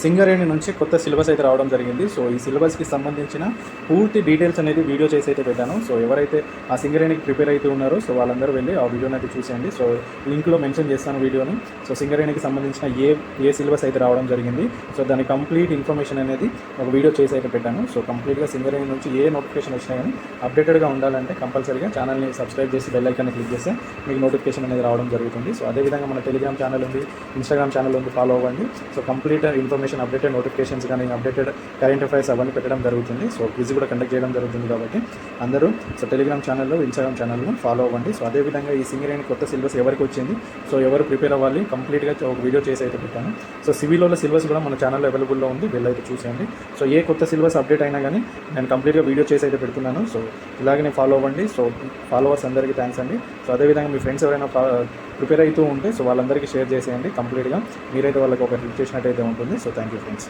సింగరేణి నుంచి కొత్త సిలబస్ అయితే రావడం జరిగింది. సో ఈ సిలబస్కి సంబంధించిన పూర్తి డీటెయిల్స్ అనేది వీడియో చేసి అయితే పెట్టాను. సో ఎవరైతే ఆ సింగరేణికి ప్రిపేర్ అయితే ఉన్నారో సో వాళ్ళందరూ వెళ్ళి ఆ వీడియోని అయితే చూసేయండి. సో లింక్లో మెన్షన్ చేస్తాను వీడియోని. సో సింగరేణికి సంబంధించిన ఏ సిలబస్ అయితే రావడం జరిగింది, సో దాని కంప్లీట్ ఇన్ఫర్మేషన్ అనేది ఒక వీడియో చేసి అయితే పెట్టాను. సో కంప్లీట్గా సింగరేణి నుంచి ఏ నోటిఫికేషన్ వచ్చినా కానీ అప్డేటెడ్గా ఉండాలంటే కంపల్సరీగా ఛానల్ని సబ్స్క్రైబ్ చేసి బెల్ ఐకాన్ని క్లిక్ చేస్తే మీకు నోటిఫికేషన్ అనేది రావడం జరుగుతుంది. సో అదేవిధంగా మన టెలిగ్రామ్ ఛానల్ ఉంది, ఇన్స్టాగ్రామ్ ఛానల్ ఉంది, ఫాలో అవ్వండి. So complete information, updated notifications కానీ అప్డేటెడ్ కరెంట్ అఫైర్స్ అవన్నీ పెట్టడం జరుగుతుంది. సో క్విజ్ కూడా కండక్ట్ చేయడం జరుగుతుంది కాబట్టి అందరూ సో టెలిగ్రామ్ ఛానల్లో, ఇన్స్టాగ్రామ్ ఛానల్లో ఫాలో అవ్వండి. సో అదేవిధంగా ఈ సింగరేణి కొత్త సిలబస్ ఎవరికి వచ్చింది, సో ఎవరు ప్రిపేర్ అవ్వాలి కంప్లీట్గా ఒక వీడియో చేసి అయితే పెట్టాను. సో సివిల్లో సిలబస్ కూడా మన ఛానల్లో అవైలబుల్లో ఉంది, వెళ్ళైతే చూసేయండి. సో ఏ కొత్త సిలబస్ అప్డేట్ అయినా కానీ నేను కంప్లీట్గా వీడియో చేసి అయితే పెడుతున్నాను. సో ఇలాగనే ఫాలో అవ్వండి. సో ఫాలోవర్స్ అందరికీ థ్యాంక్స్ అండి. సో అదేవిధంగా మీ ఫ్రెండ్స్ ఎవరైనా ప్రిపేర్ అవుతూ ఉంటే సో వాళ్ళందరికీ షేర్ చేసేయండి. కంప్లీట్గా మీరైతే వాళ్ళకి ఒక హెల్ప్ చేసినట్టయితే ఉంటుంది. So thank you friends.